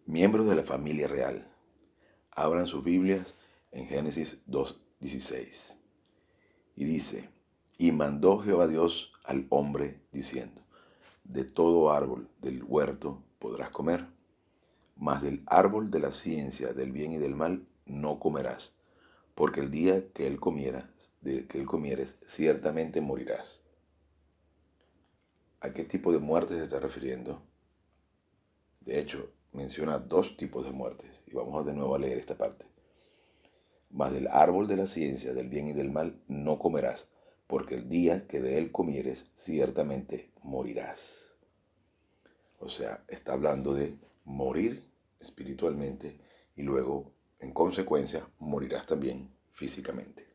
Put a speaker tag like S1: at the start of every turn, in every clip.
S1: Miembros de la familia real. Abran sus Biblias en Génesis 2:16. Y dice, y mandó Jehová Dios al hombre diciendo, de todo árbol del huerto podrás comer, mas del árbol de la ciencia del bien y del mal no comerás, porque el día que él comieres, ciertamente morirás. ¿A qué tipo de muerte se está refiriendo? De hecho, menciona dos tipos de muertes, y vamos de nuevo a leer esta parte. Mas del árbol de la ciencia del bien y del mal no comerás, porque el día que de él comieres, ciertamente morirás. O sea, está hablando de morir espiritualmente y luego, en consecuencia, morirás también físicamente.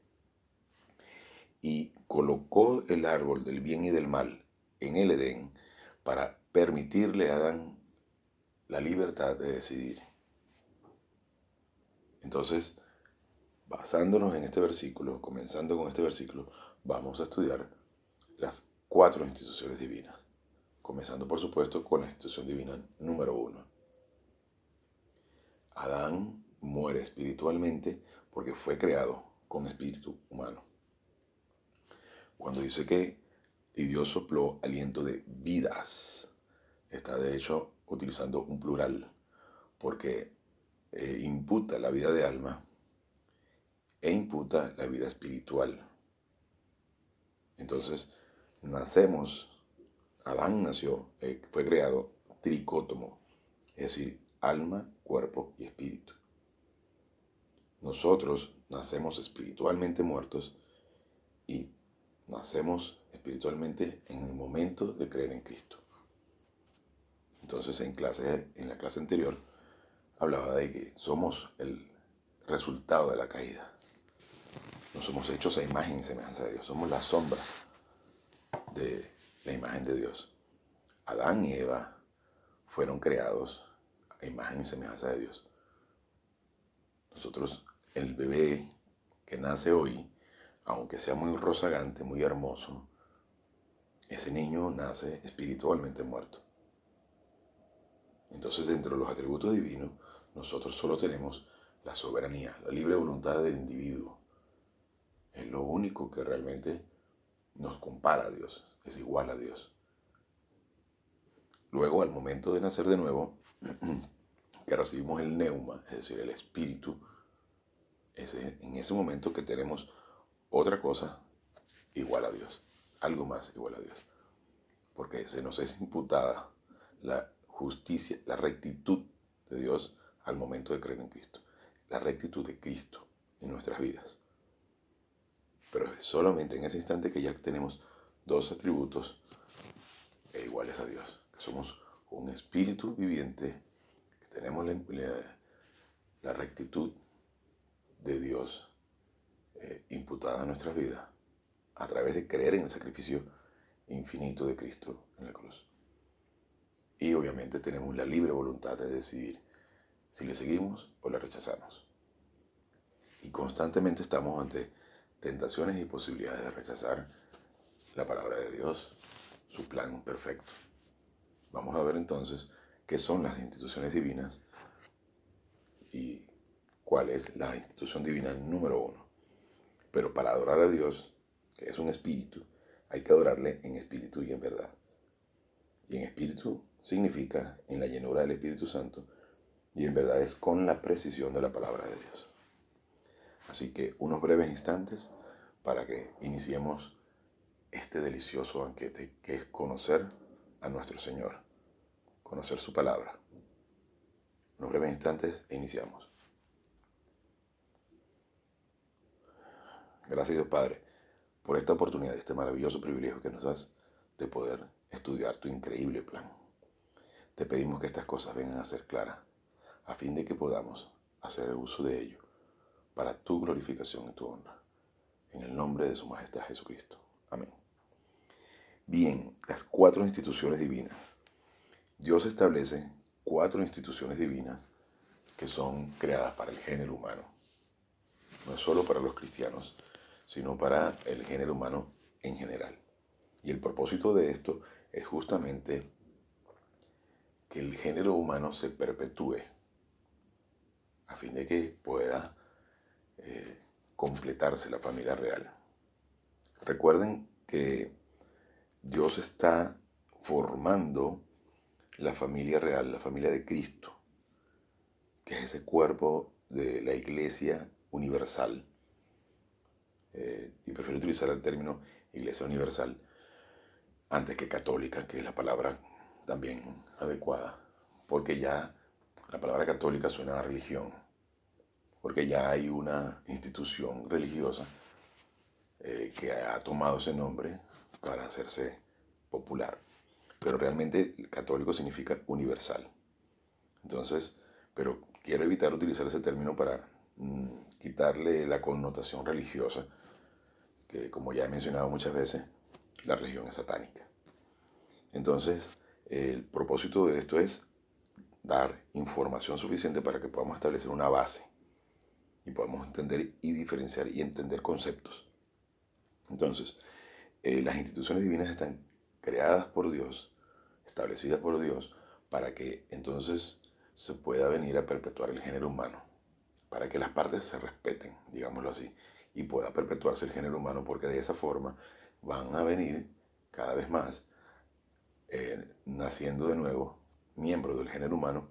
S1: Y colocó el árbol del bien y del mal en el Edén para permitirle a Adán la libertad de decidir. Entonces, basándonos en este versículo, comenzando con este versículo, vamos a estudiar las 4 instituciones divinas, comenzando por supuesto con la institución divina número 1. Adán muere espiritualmente porque fue creado con espíritu humano. Cuando dice que y Dios sopló aliento de vidas, está de hecho utilizando un plural porque imputa la vida de alma e imputa la vida espiritual. Entonces, Adán nació, fue creado tricótomo, es decir, alma, cuerpo y espíritu. Nosotros nacemos espiritualmente muertos y nacemos espiritualmente en el momento de creer en Cristo. Entonces, en la clase anterior, hablaba de que somos el resultado de la caída. No somos hechos a imagen y semejanza de Dios, somos la sombra de la imagen de Dios. Adán y Eva fueron creados a imagen y semejanza de Dios. Nosotros, el bebé que nace hoy, aunque sea muy rozagante, muy hermoso, ese niño nace espiritualmente muerto. Entonces, dentro de los atributos divinos, nosotros solo tenemos la soberanía, la libre voluntad del individuo. Es lo único que realmente nos compara a Dios, es igual a Dios. Luego, al momento de nacer de nuevo, que recibimos el neuma, es decir, el espíritu, es en ese momento que tenemos otra cosa igual a Dios, algo más igual a Dios, porque se nos es imputada la justicia, la rectitud de Dios al momento de creer en Cristo, la rectitud de Cristo en nuestras vidas. Pero es solamente en ese instante que ya tenemos dos atributos iguales a Dios, que somos un espíritu viviente, que tenemos la rectitud de Dios imputada a nuestras vidas a través de creer en el sacrificio infinito de Cristo en la cruz. Y obviamente tenemos la libre voluntad de decidir si le seguimos o le rechazamos. Y constantemente estamos ante tentaciones y posibilidades de rechazar la palabra de Dios, su plan perfecto. Vamos a ver entonces qué son las instituciones divinas y cuál es la institución divina número 1. Pero para adorar a Dios, que es un espíritu, hay que adorarle en espíritu y en verdad. Y en espíritu significa en la llenura del Espíritu Santo y en verdad es con la precisión de la palabra de Dios. Así que unos breves instantes para que iniciemos este delicioso banquete que es conocer a nuestro Señor, conocer su palabra. Unos breves instantes e iniciamos. Gracias Dios Padre por esta oportunidad, este maravilloso privilegio que nos das de poder estudiar tu increíble plan. Te pedimos que estas cosas vengan a ser claras, a fin de que podamos hacer el uso de ello para tu glorificación y tu honra. En el nombre de su majestad Jesucristo. Amén. Bien, las 4 instituciones divinas. Dios establece 4 instituciones divinas que son creadas para el género humano. No es solo para los cristianos, sino para el género humano en general. Y el propósito de esto es justamente que el género humano se perpetúe, a fin de que pueda completarse la familia real. Recuerden que Dios está formando la familia real, la familia de Cristo, que es ese cuerpo de la Iglesia universal. Y prefiero utilizar el término Iglesia universal antes que católica, que es la palabra también adecuada, porque ya la palabra católica suena a religión, porque ya hay una institución religiosa que ha tomado ese nombre para hacerse popular. Pero realmente católico significa universal. Entonces, pero quiero evitar utilizar ese término para quitarle la connotación religiosa, que como ya he mencionado muchas veces, la religión es satánica. Entonces, el propósito de esto es dar información suficiente para que podamos establecer una base y podamos entender y diferenciar y entender conceptos. Entonces, las instituciones divinas están creadas por Dios, establecidas por Dios, para que entonces se pueda venir a perpetuar el género humano, para que las partes se respeten, digámoslo así, y pueda perpetuarse el género humano, porque de esa forma van a venir cada vez más naciendo de nuevo miembros del género humano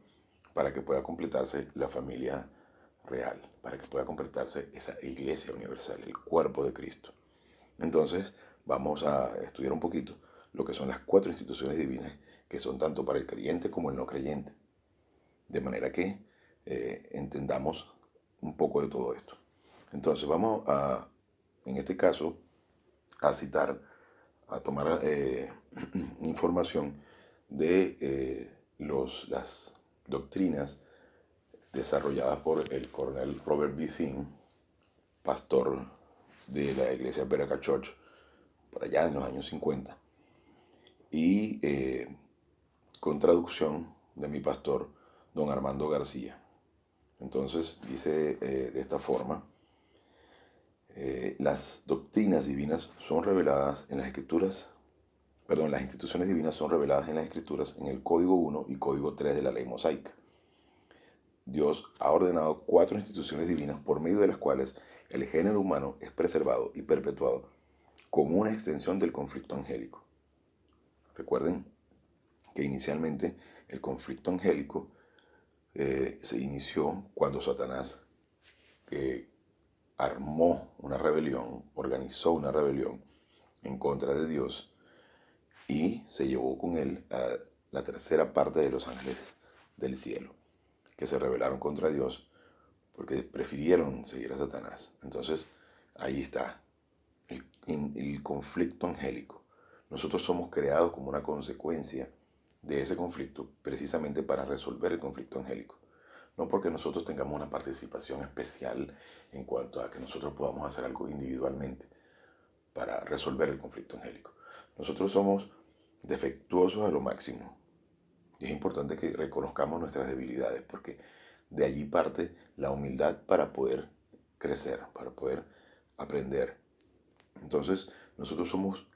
S1: para que pueda completarse la familia real, para que pueda completarse esa iglesia universal, el cuerpo de Cristo. Entonces vamos a estudiar un poquito lo que son las 4 instituciones divinas que son tanto para el creyente como el no creyente, de manera que entendamos un poco de todo esto. Entonces vamos a, en este caso, a citar, a tomar información de las doctrinas desarrolladas por el coronel Robert B. Finn, pastor de la iglesia Beraka Church, por allá en los años 50, y con traducción de mi pastor, don Armando García. Entonces dice de esta forma: las doctrinas divinas son reveladas en las escrituras, las instituciones divinas son reveladas en las escrituras en el Código 1 y Código 3 de la Ley Mosaica. Dios ha ordenado 4 instituciones divinas por medio de las cuales el género humano es preservado y perpetuado como una extensión del conflicto angélico. Recuerden que inicialmente el conflicto angélico se inició cuando Satanás armó una rebelión, organizó una rebelión en contra de Dios y se llevó con él a la tercera parte de los ángeles del cielo, que se rebelaron contra Dios porque prefirieron seguir a Satanás. Entonces, ahí está el conflicto angélico. Nosotros somos creados como una consecuencia de ese conflicto, precisamente para resolver el conflicto angélico. No porque nosotros tengamos una participación especial en cuanto a que nosotros podamos hacer algo individualmente para resolver el conflicto angélico. Nosotros somos defectuosos a lo máximo. Y es importante que reconozcamos nuestras debilidades, porque de allí parte la humildad para poder crecer, para poder aprender. Entonces, nosotros somos,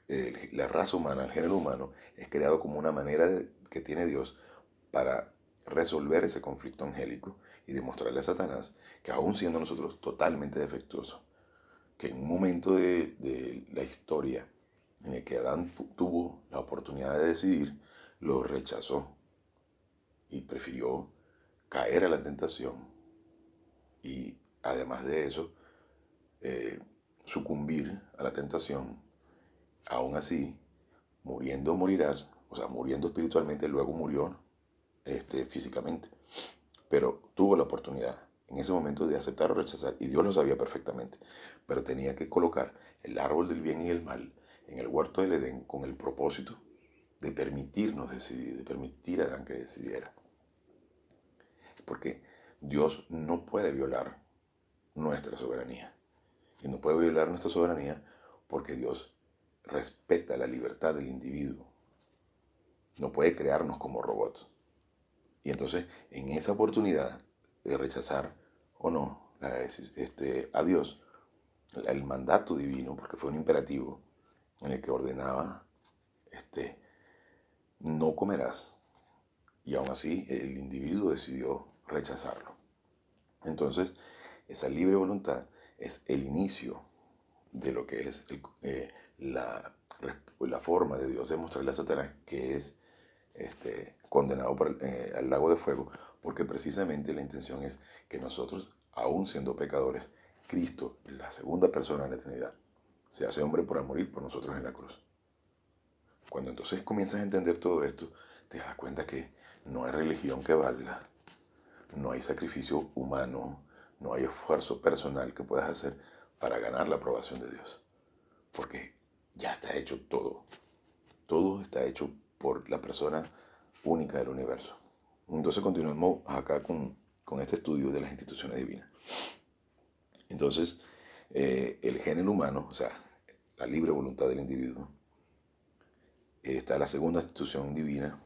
S1: la raza humana, el género humano, es creado como una manera que tiene Dios para resolver ese conflicto angélico y demostrarle a Satanás que aún siendo nosotros totalmente defectuosos, que en un momento de la historia en el que Adán tuvo la oportunidad de decidir, lo rechazó y prefirió caer a la tentación y además de eso sucumbir a la tentación. Aún así, muriendo morirás, o sea, muriendo espiritualmente, luego murió físicamente, pero tuvo la oportunidad en ese momento de aceptar o rechazar, y Dios lo sabía perfectamente, pero tenía que colocar el árbol del bien y el mal en el huerto del Edén con el propósito de permitirnos decidir, de permitir a Adán que decidiera. Porque Dios no puede violar nuestra soberanía. Y no puede violar nuestra soberanía porque Dios respeta la libertad del individuo. No puede crearnos como robots. Y entonces, en esa oportunidad de rechazar o no a Dios, el mandato divino, porque fue un imperativo en el que ordenaba, no comerás. Y aún así, el individuo decidió rechazarlo. Entonces, esa libre voluntad es el inicio de lo que es la forma de Dios de mostrarle a Satanás que es condenado al lago de fuego, porque precisamente la intención es que nosotros, aún siendo pecadores, Cristo, la segunda persona en la Trinidad, se hace hombre para morir por nosotros en la cruz. Cuando entonces comienzas a entender todo esto, te das cuenta que no hay religión que valga, no hay sacrificio humano, no hay esfuerzo personal que puedas hacer para ganar la aprobación de Dios. Porque ya está hecho todo. Todo está hecho por la persona única del universo. Entonces continuamos acá con este estudio de las instituciones divinas. Entonces, el género humano, o sea, la libre voluntad del individuo, está la segunda institución divina,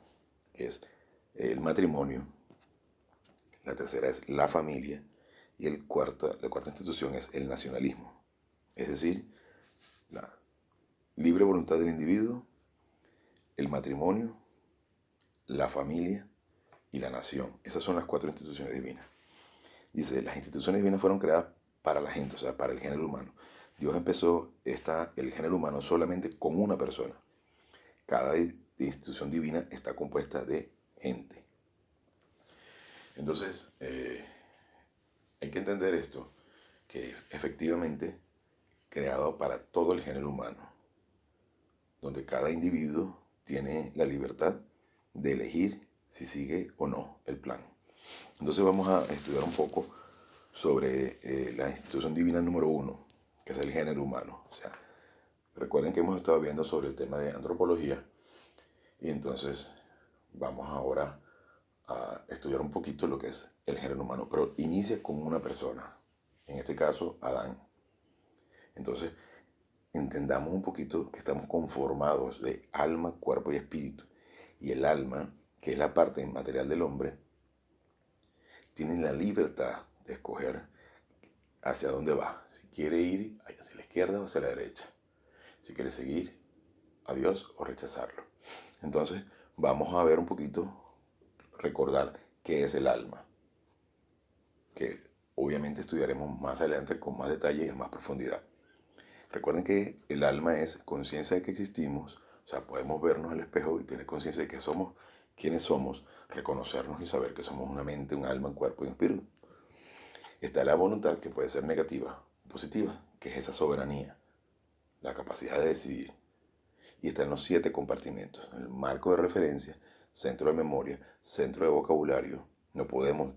S1: que es el matrimonio. La tercera es la familia. Y la cuarta institución es el nacionalismo. Es decir, la libre voluntad del individuo, el matrimonio, la familia y la nación. Esas son las 4 instituciones divinas. Dice, las instituciones divinas fueron creadas para la gente, o sea, para el género humano. Dios empezó el género humano solamente con una persona. Cada institución divina está compuesta de gente. Entonces, hay que entender esto, que efectivamente creado para todo el género humano, donde cada individuo tiene la libertad de elegir si sigue o no el plan. Entonces vamos a estudiar un poco sobre la institución divina número 1, que es el género humano. O sea, recuerden que hemos estado viendo sobre el tema de antropología y entonces vamos ahora a estudiar un poquito lo que es el género humano, pero inicia con una persona, en este caso Adán. Entonces, entendamos un poquito que estamos conformados de alma, cuerpo y espíritu. Y el alma, que es la parte material del hombre, tiene la libertad de escoger hacia dónde va. Si quiere ir hacia la izquierda o hacia la derecha. Si quiere seguir a Dios o rechazarlo. Entonces, vamos a ver un poquito, recordar qué es el alma. Que obviamente estudiaremos más adelante con más detalle y en más profundidad. Recuerden que el alma es conciencia de que existimos, o sea, podemos vernos al espejo y tener conciencia de que somos quienes somos, reconocernos y saber que somos una mente, un alma, un cuerpo y un espíritu. Está la voluntad, que puede ser negativa o positiva, que es esa soberanía, la capacidad de decidir. Y están los 7 compartimentos, el marco de referencia, centro de memoria, centro de vocabulario, no podemos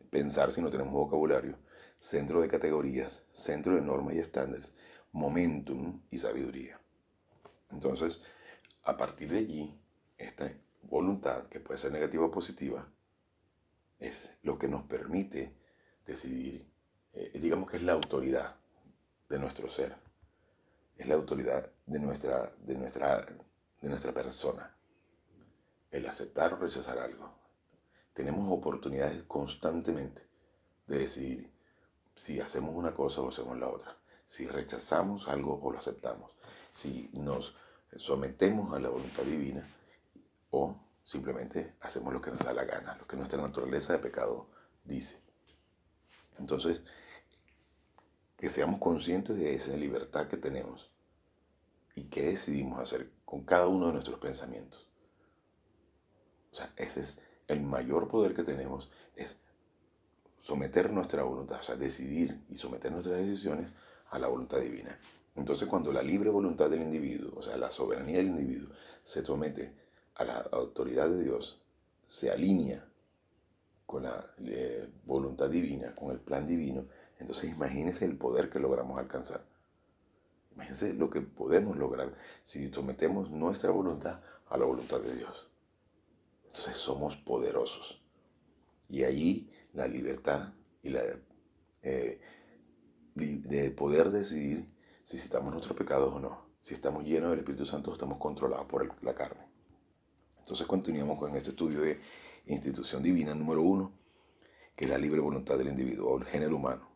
S1: pensar si no tenemos vocabulario, centro de categorías, centro de normas y estándares, momentum y sabiduría. Entonces, a partir de allí, esta voluntad, que puede ser negativa o positiva, es lo que nos permite decidir, digamos que es la autoridad de nuestro ser, es la autoridad de nuestra persona, el aceptar o rechazar algo. Tenemos oportunidades constantemente de decidir si hacemos una cosa o hacemos la otra, si rechazamos algo o lo aceptamos, si nos sometemos a la voluntad divina o simplemente hacemos lo que nos da la gana, lo que nuestra naturaleza de pecado dice. Entonces, que seamos conscientes de esa libertad que tenemos y qué decidimos hacer con cada uno de nuestros pensamientos. O sea, ese es el mayor poder que tenemos, es someter nuestra voluntad, o sea, decidir y someter nuestras decisiones a la voluntad divina. Entonces, cuando la libre voluntad del individuo, o sea, la soberanía del individuo, se somete a la autoridad de Dios, se alinea con la voluntad divina, con el plan divino, entonces imagínense el poder que logramos alcanzar. Imagínense lo que podemos lograr si sometemos nuestra voluntad a la voluntad de Dios. Entonces somos poderosos. Y allí la libertad y de poder decidir si estamos nuestros pecados o no. Si estamos llenos del Espíritu Santo o estamos controlados por la carne. Entonces continuamos con este estudio de institución divina número 1, que es la libre voluntad del individuo o el género humano.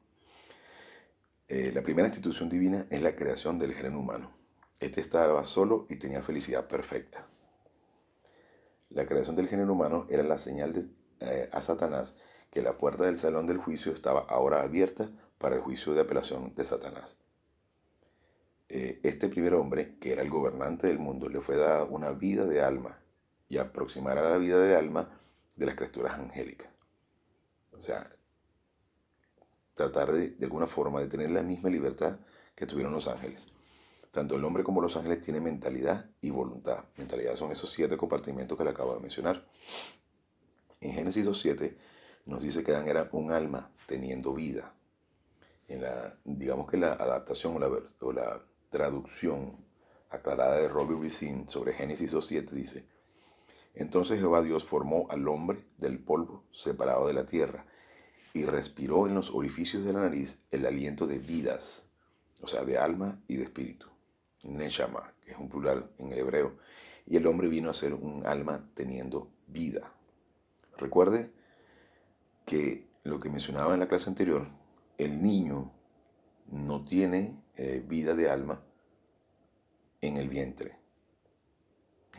S1: La primera institución divina es la creación del género humano. Este estaba solo y tenía felicidad perfecta. La creación del género humano era la señal a Satanás que la puerta del salón del juicio estaba ahora abierta para el juicio de apelación de Satanás. Este primer hombre, que era el gobernante del mundo, le fue dada una vida de alma y aproximará la vida de alma de las criaturas angélicas. O sea, tratar de alguna forma de tener la misma libertad que tuvieron los ángeles. Tanto el hombre como los ángeles tienen mentalidad y voluntad. Mentalidad son esos 7 compartimentos que le acabo de mencionar. En Génesis 2.7 nos dice que Adán era un alma teniendo vida. Digamos que la adaptación o la traducción aclarada de Robbie Ricin sobre Génesis 2.7 dice: entonces Jehová Dios formó al hombre del polvo separado de la tierra y respiró en los orificios de la nariz el aliento de vidas, o sea, de alma y de espíritu. Neshama, que es un plural en el hebreo, y el hombre vino a ser un alma teniendo vida. Recuerde que lo que mencionaba en la clase anterior, el niño no tiene vida de alma en el vientre.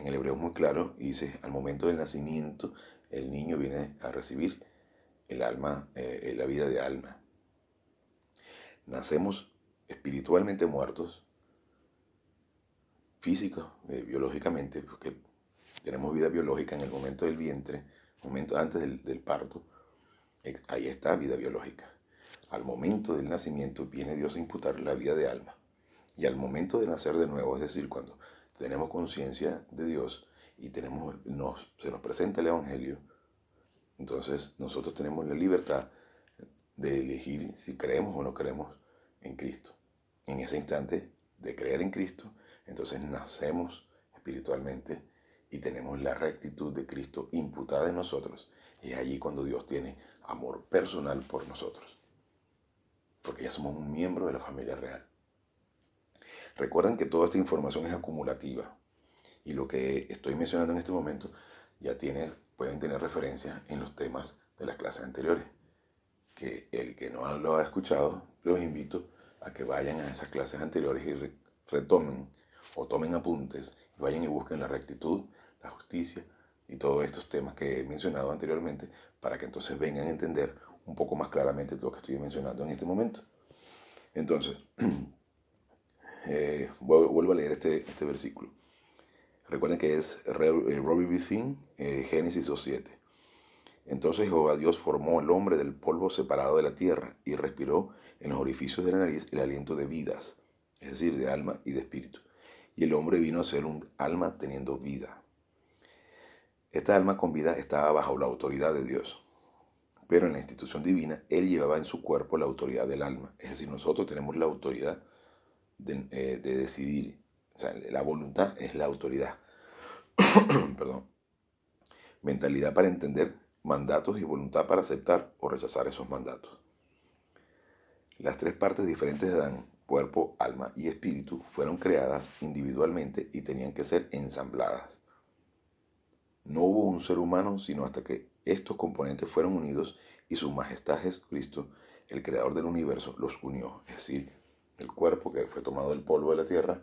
S1: En el hebreo es muy claro, y dice, al momento del nacimiento, el niño viene a recibir el alma, la vida de alma. Nacemos espiritualmente muertos, físicos, biológicamente, porque tenemos vida biológica en el momento del vientre, momento antes del parto, ahí está vida biológica. Al momento del nacimiento viene Dios a imputar la vida de alma. Y al momento de nacer de nuevo, es decir, cuando tenemos conciencia de Dios y se nos presenta el Evangelio, entonces nosotros tenemos la libertad de elegir si creemos o no creemos en Cristo. En ese instante de creer en Cristo, entonces nacemos espiritualmente y tenemos la rectitud de Cristo imputada en nosotros. Y es allí cuando Dios tiene amor personal por nosotros, porque ya somos un miembro de la familia real. Recuerden que toda esta información es acumulativa y lo que estoy mencionando en este momento ya pueden tener referencia en los temas de las clases anteriores. Que el que no lo ha escuchado, los invito a que vayan a esas clases anteriores y retomen o tomen apuntes y vayan y busquen la rectitud, la justicia y todos estos temas que he mencionado anteriormente para que entonces vengan a entender un poco más claramente todo lo que estoy mencionando en este momento. Entonces, vuelvo a leer este versículo. Recuerden que es Robbie Ricin, Génesis 2.7. Entonces Jehová Dios formó al hombre del polvo separado de la tierra y respiró en los orificios de la nariz el aliento de vidas, es decir, de alma y de espíritu. Y el hombre vino a ser un alma teniendo vida. Esta alma con vida estaba bajo la autoridad de Dios. Pero en la institución divina, Él llevaba en su cuerpo la autoridad del alma. Es decir, nosotros tenemos la autoridad de decidir. O sea, la voluntad es la autoridad. Perdón. Mentalidad para entender mandatos y voluntad para aceptar o rechazar esos mandatos. Las 3 partes diferentes de Adán, cuerpo, alma y espíritu, fueron creadas individualmente y tenían que ser ensambladas. No hubo un ser humano sino hasta que estos componentes fueron unidos y su majestad Jesucristo, el creador del universo, los unió. Es decir, el cuerpo que fue tomado del polvo de la tierra,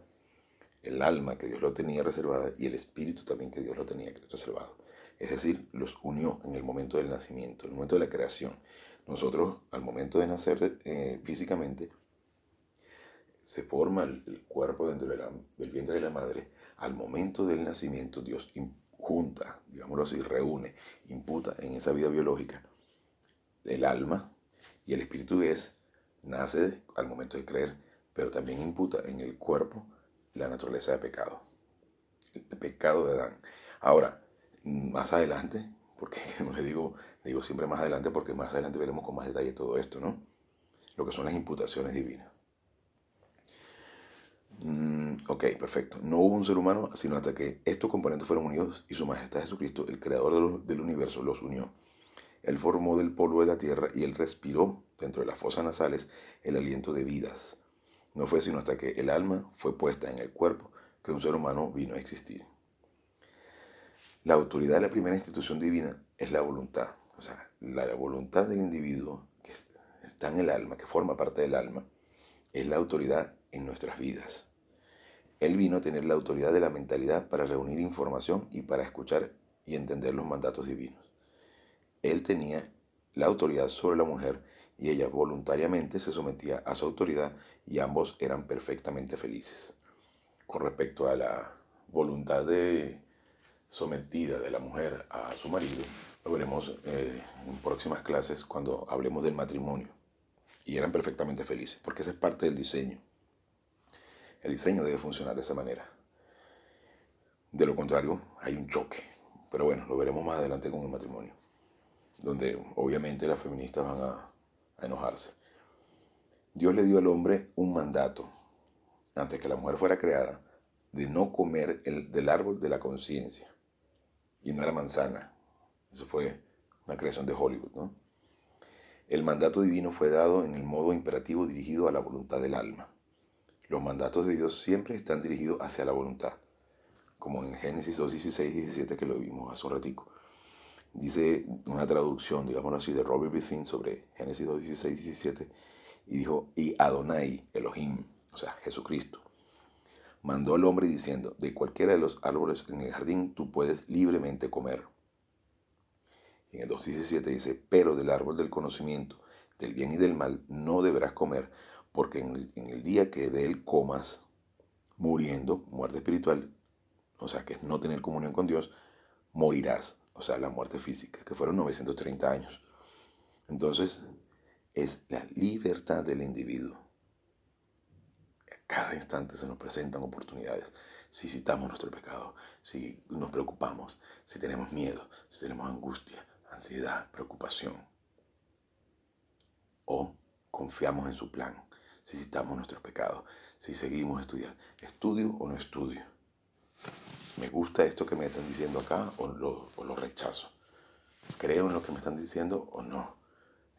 S1: el alma que Dios lo tenía reservada y el espíritu también que Dios lo tenía reservado. Es decir, los unió en el momento del nacimiento, en el momento de la creación. Nosotros, al momento de nacer físicamente, se forma el cuerpo dentro del vientre de la madre. Al momento del nacimiento, Dios junta, digámoslo así, reúne, imputa en esa vida biológica el alma y el espíritu nace al momento de creer, pero también imputa en el cuerpo la naturaleza de pecado, el pecado de Adán. Ahora, más adelante, porque digo siempre más adelante, porque más adelante veremos con más detalle todo esto, ¿no? Lo que son las imputaciones divinas. Ok, perfecto. No hubo un ser humano sino hasta que estos componentes fueron unidos y su majestad Jesucristo, el creador del universo, los unió. Él formó del polvo de la tierra y él respiró dentro de las fosas nasales el aliento de vidas. No fue sino hasta que el alma fue puesta en el cuerpo que un ser humano vino a existir. La autoridad de la primera institución divina es la voluntad. O sea, la voluntad del individuo que está en el alma, que forma parte del alma, es la autoridad en nuestras vidas. Él vino a tener la autoridad de la mentalidad para reunir información y para escuchar y entender los mandatos divinos. Él tenía la autoridad sobre la mujer y ella voluntariamente se sometía a su autoridad y ambos eran perfectamente felices. Con respecto a la voluntad sometida de la mujer a su marido, lo veremos en próximas clases cuando hablemos del matrimonio. Y eran perfectamente felices, porque esa es parte del diseño. El diseño debe funcionar de esa manera. De lo contrario, hay un choque. Pero bueno, lo veremos más adelante con el matrimonio, donde obviamente las feministas van a enojarse. Dios le dio al hombre un mandato, antes que la mujer fuera creada, de no comer del árbol de la conciencia. Y no era manzana. Eso fue una creación de Hollywood, ¿no? El mandato divino fue dado en el modo imperativo dirigido a la voluntad del alma. Los mandatos de Dios siempre están dirigidos hacia la voluntad, como en Génesis 2, 16 y 17 que lo vimos hace un ratico. Dice una traducción, digámoslo así, de Robert B. Thien sobre Génesis 2, 16 y 17, y dijo, y Adonai, Elohim, o sea, Jesucristo, mandó al hombre diciendo, de cualquiera de los árboles en el jardín tú puedes libremente comer. En el 2.17 dice, pero del árbol del conocimiento del bien y del mal no deberás comer, porque en el día que de él comas, muriendo, muerte espiritual, o sea, que es no tener comunión con Dios, morirás, o sea, la muerte física, que fueron 930 años. Entonces, es la libertad del individuo. A cada instante se nos presentan oportunidades. Si citamos nuestro pecado, si nos preocupamos, si tenemos miedo, si tenemos angustia, ansiedad, preocupación, o confiamos en su plan, si citamos nuestros pecados, si seguimos estudiando, ¿estudio o no estudio? ¿Me gusta esto que me están diciendo acá o lo rechazo? ¿Creo en lo que me están diciendo o no?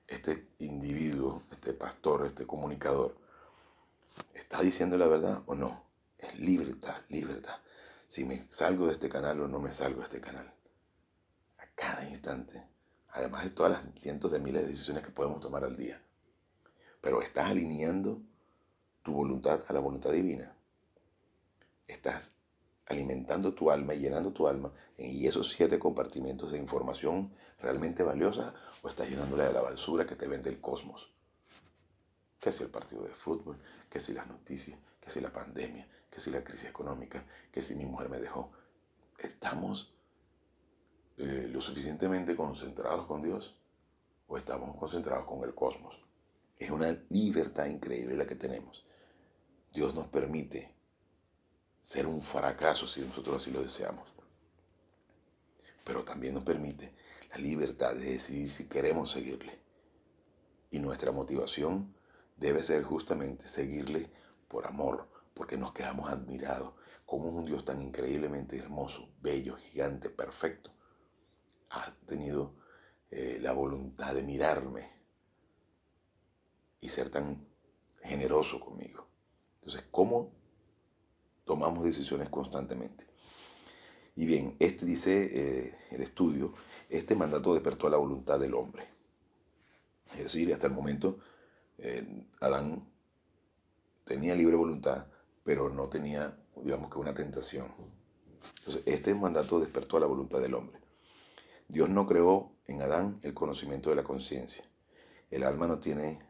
S1: Este individuo, este pastor, este comunicador, ¿está diciendo la verdad o no? Es libertad, libertad. Si me salgo de este canal o no me salgo de este canal. A cada instante. Además de todas las cientos de miles de decisiones que podemos tomar al día. Pero estás alineando tu voluntad a la voluntad divina. Estás alimentando tu alma y llenando tu alma y esos 7 compartimentos de información realmente valiosa, o estás llenándola de la basura que te vende el cosmos. Que si el partido de fútbol, que si las noticias, que si la pandemia, que si la crisis económica, que si mi mujer me dejó. ¿Estamos lo suficientemente concentrados con Dios o estamos concentrados con el cosmos? Es una libertad increíble la que tenemos. Dios nos permite ser un fracaso si nosotros así lo deseamos. Pero también nos permite la libertad de decidir si queremos seguirle. Y nuestra motivación debe ser justamente seguirle por amor, porque nos quedamos admirados como un Dios tan increíblemente hermoso, bello, gigante, perfecto. Ha tenido la voluntad de mirarme y ser tan generoso conmigo. Entonces, ¿cómo tomamos decisiones constantemente? Y bien, dice el estudio, este mandato despertó la voluntad del hombre. Es decir, hasta el momento Adán tenía libre voluntad, pero no tenía, digamos que una tentación. Entonces, este mandato despertó la voluntad del hombre. Dios no creó en Adán el conocimiento de la conciencia. El alma no tiene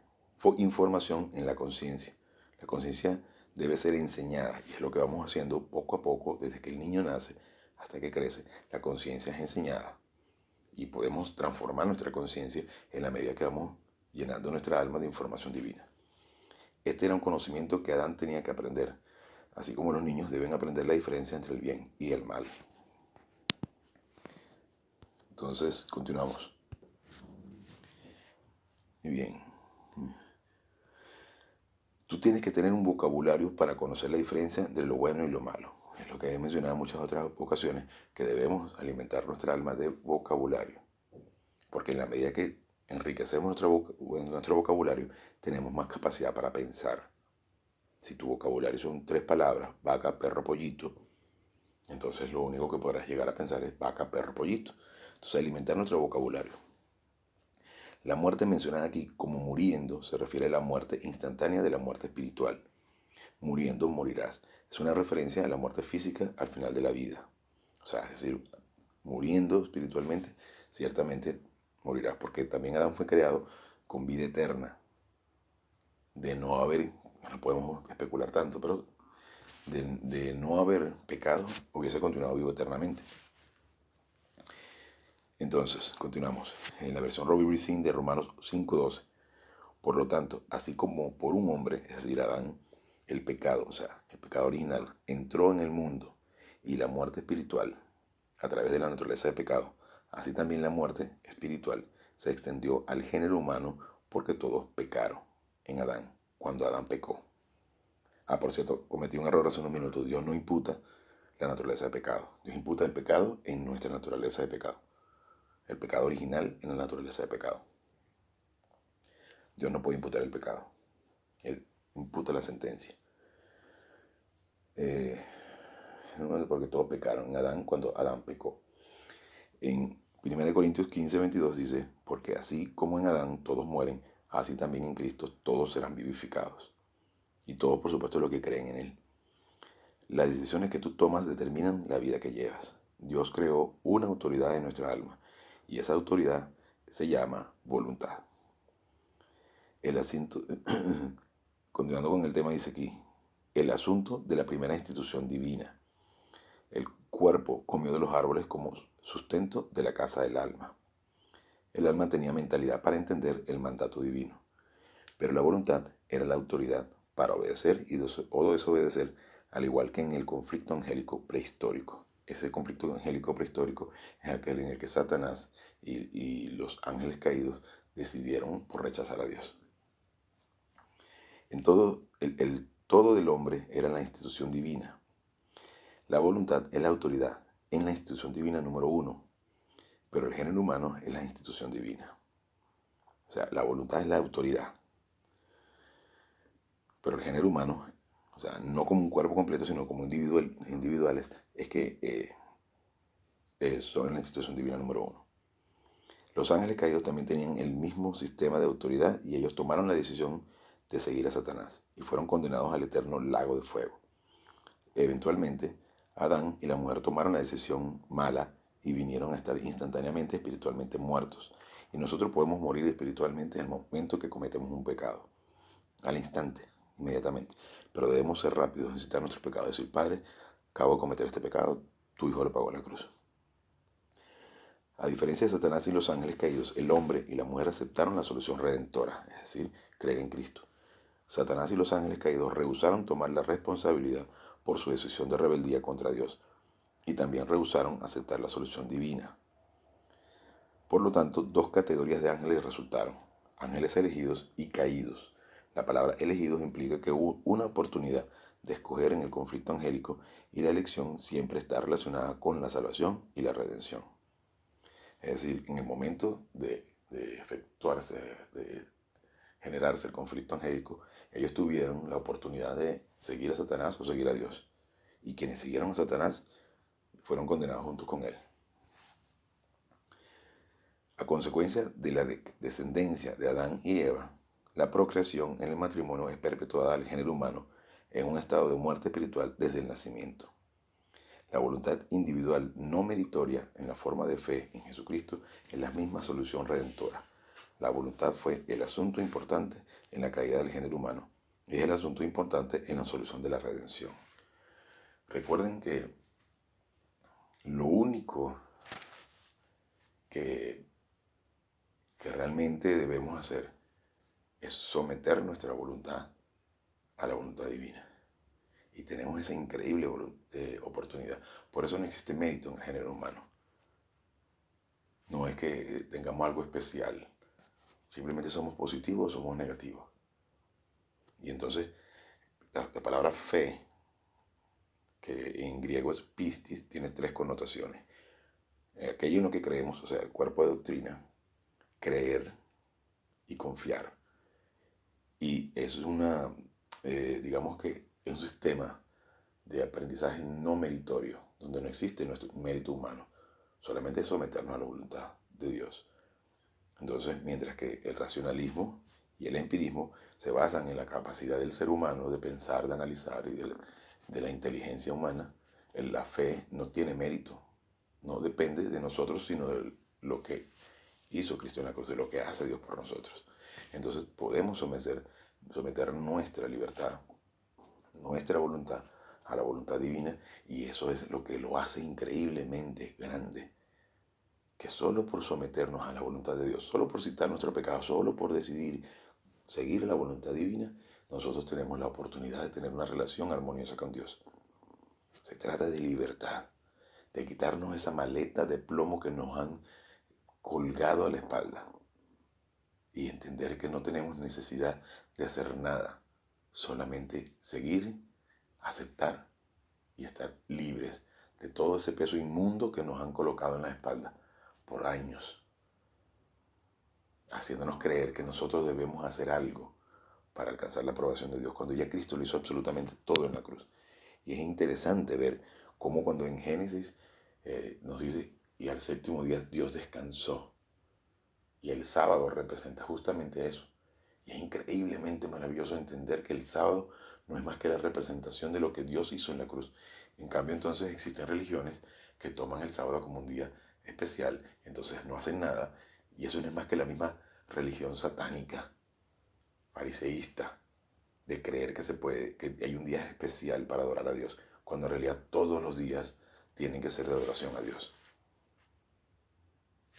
S1: información en la conciencia. La conciencia debe ser enseñada y es lo que vamos haciendo poco a poco desde que el niño nace hasta que crece. La conciencia es enseñada y podemos transformar nuestra conciencia en la medida que vamos llenando nuestra alma de información divina. Este era un conocimiento que Adán tenía que aprender, así como los niños deben aprender la diferencia entre el bien y el mal. Entonces, continuamos. Muy bien. Tú tienes que tener un vocabulario para conocer la diferencia entre lo bueno y lo malo. Es lo que he mencionado en muchas otras ocasiones, que debemos alimentar nuestra alma de vocabulario. Porque en la medida que enriquecemos nuestro vocabulario, tenemos más capacidad para pensar. Si tu vocabulario son 3 palabras, vaca, perro, pollito, entonces lo único que podrás llegar a pensar es vaca, perro, pollito. Entonces alimentar nuestro vocabulario. La muerte mencionada aquí como muriendo se refiere a la muerte instantánea de la muerte espiritual. Muriendo morirás. Es una referencia a la muerte física al final de la vida. O sea, es decir, muriendo espiritualmente, ciertamente morirás, porque también Adán fue creado con vida eterna, de no haber, no podemos especular tanto, pero de no haber pecado, hubiese continuado vivo eternamente. Entonces, continuamos. En la versión Robbie Brizin de Romanos 5:12. Por lo tanto, así como por un hombre, es decir, Adán, el pecado, o sea, el pecado original, entró en el mundo y la muerte espiritual a través de la naturaleza de pecado, así también la muerte espiritual se extendió al género humano porque todos pecaron en Adán, cuando Adán pecó. Por cierto, cometí un error hace unos minutos. Dios no imputa la naturaleza de pecado. Dios imputa el pecado en nuestra naturaleza de pecado. El pecado original en la naturaleza de pecado. Dios no puede imputar el pecado. Él imputa la sentencia. Porque todos pecaron en Adán cuando Adán pecó. En 1 Corintios 15:22 dice, porque así como en Adán todos mueren, así también en Cristo todos serán vivificados. Y todos, por supuesto, los que creen en Él. Las decisiones que tú tomas determinan la vida que llevas. Dios creó una autoridad en nuestra alma y esa autoridad se llama voluntad. El asunto, continuando con el tema, dice aquí, el asunto de la primera institución divina. El cuerpo comió de los árboles como sustento de la casa del alma. El alma tenía mentalidad para entender el mandato divino, pero la voluntad era la autoridad para obedecer o desobedecer, al igual que en el conflicto angélico prehistórico. Ese conflicto angélico prehistórico es aquel en el que Satanás y los ángeles caídos decidieron por rechazar a Dios. En todo, el todo del hombre era la institución divina. La voluntad es la autoridad en la institución divina número 1, pero el género humano es la institución divina. O sea, la voluntad es la autoridad, pero el género humano, o sea, no como un cuerpo completo, sino como individuales, es que son la institución divina número 1. Los ángeles caídos también tenían el mismo sistema de autoridad y ellos tomaron la decisión de seguir a Satanás y fueron condenados al eterno lago de fuego. Eventualmente, Adán y la mujer tomaron la decisión mala y vinieron a estar instantáneamente espiritualmente muertos. Y nosotros podemos morir espiritualmente en el momento que cometemos un pecado, al instante, inmediatamente. Pero debemos ser rápidos en citar nuestros pecados. Decir, Padre, acabo de cometer este pecado, tu Hijo lo pagó en la cruz. A diferencia de Satanás y los ángeles caídos, el hombre y la mujer aceptaron la solución redentora, es decir, creer en Cristo. Satanás y los ángeles caídos rehusaron tomar la responsabilidad por su decisión de rebeldía contra Dios y también rehusaron aceptar la solución divina. Por lo tanto, dos categorías de ángeles resultaron, ángeles elegidos y caídos. La palabra elegidos implica que hubo una oportunidad de escoger en el conflicto angélico y la elección siempre está relacionada con la salvación y la redención. Es decir, en el momento de efectuarse, de generarse el conflicto angélico, ellos tuvieron la oportunidad de seguir a Satanás o seguir a Dios. Y quienes siguieron a Satanás fueron condenados junto con él. A consecuencia de la descendencia de Adán y Eva, la procreación en el matrimonio es perpetuada al género humano en un estado de muerte espiritual desde el nacimiento. La voluntad individual no meritoria en la forma de fe en Jesucristo es la misma solución redentora. La voluntad fue el asunto importante en la caída del género humano y es el asunto importante en la solución de la redención. Recuerden que lo único que realmente debemos hacer es someter nuestra voluntad a la voluntad divina. Y tenemos esa increíble oportunidad. Por eso no existe mérito en el género humano. No es que tengamos algo especial. Simplemente somos positivos o somos negativos. Y entonces la palabra fe, que en griego es pistis, tiene tres connotaciones. Aquello en lo que creemos, o sea, el cuerpo de doctrina, creer y confiar. Y es digamos que es un sistema de aprendizaje no meritorio, donde no existe nuestro mérito humano, solamente someternos a la voluntad de Dios. Entonces, mientras que el racionalismo y el empirismo se basan en la capacidad del ser humano de pensar, de analizar y de la inteligencia humana, la fe no tiene mérito, no depende de nosotros, sino de lo que hizo Cristo en la cruz, de lo que hace Dios por nosotros. Entonces podemos someter nuestra libertad, nuestra voluntad a la voluntad divina, y eso es lo que lo hace increíblemente grande. Que solo por someternos a la voluntad de Dios, solo por citar nuestro pecado, solo por decidir seguir la voluntad divina, nosotros tenemos la oportunidad de tener una relación armoniosa con Dios. Se trata de libertad, de quitarnos esa maleta de plomo que nos han colgado a la espalda y entender que no tenemos necesidad de hacer nada, solamente seguir, aceptar y estar libres de todo ese peso inmundo que nos han colocado en la espalda por años, haciéndonos creer que nosotros debemos hacer algo para alcanzar la aprobación de Dios, cuando ya Cristo lo hizo absolutamente todo en la cruz. Y es interesante ver cómo cuando en Génesis nos dice, y al séptimo día Dios descansó, y el sábado representa justamente eso. Y es increíblemente maravilloso entender que el sábado no es más que la representación de lo que Dios hizo en la cruz. En cambio, entonces existen religiones que toman el sábado como un día especial, entonces no hacen nada, y eso no es más que la misma religión satánica, fariseísta, de creer que que hay un día especial para adorar a Dios, cuando en realidad todos los días tienen que ser de adoración a Dios,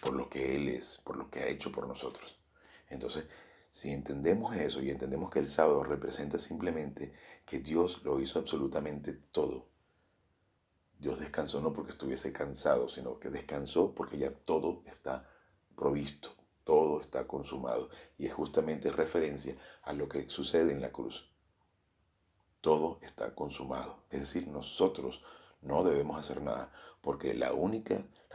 S1: por lo que Él es, por lo que ha hecho por nosotros. Entonces, si entendemos eso y entendemos que el sábado representa simplemente que Dios lo hizo absolutamente todo, Dios descansó no porque estuviese cansado, sino que descansó porque ya todo está provisto, todo está consumado. Y es justamente referencia a lo que sucede en la cruz. Todo está consumado. Es decir, nosotros no debemos hacer nada, porque la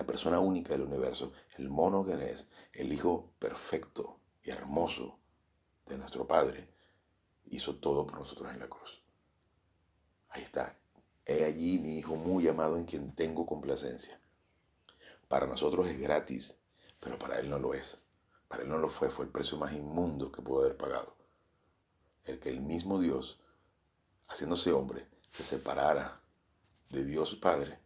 S1: persona única del universo, el monogenes, el Hijo perfecto y hermoso de nuestro Padre, hizo todo por nosotros en la cruz. Ahí está. He allí mi Hijo muy amado en quien tengo complacencia. Para nosotros es gratis, pero para Él no lo es. Para Él no lo fue el precio más inmundo que pudo haber pagado. El que el mismo Dios, haciéndose hombre, se separara de Dios Padre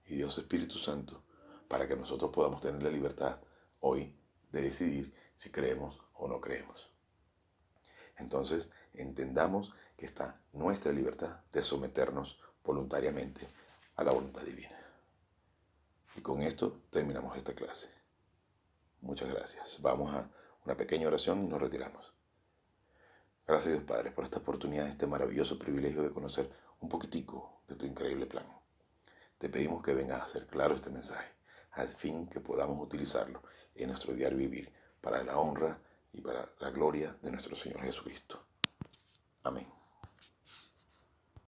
S1: y Dios Espíritu Santo para que nosotros podamos tener la libertad hoy de decidir si creemos o no creemos. Entonces, entendamos que está nuestra libertad de someternos voluntariamente a la voluntad divina. Y con esto terminamos esta clase. Muchas gracias. Vamos a una pequeña oración y nos retiramos. Gracias Dios Padre por esta oportunidad, este maravilloso privilegio de conocer un poquitico de tu increíble plan. Te pedimos que vengas a hacer claro este mensaje, al fin que podamos utilizarlo en nuestro diario vivir, para la honra y para la gloria de nuestro Señor Jesucristo. Amén.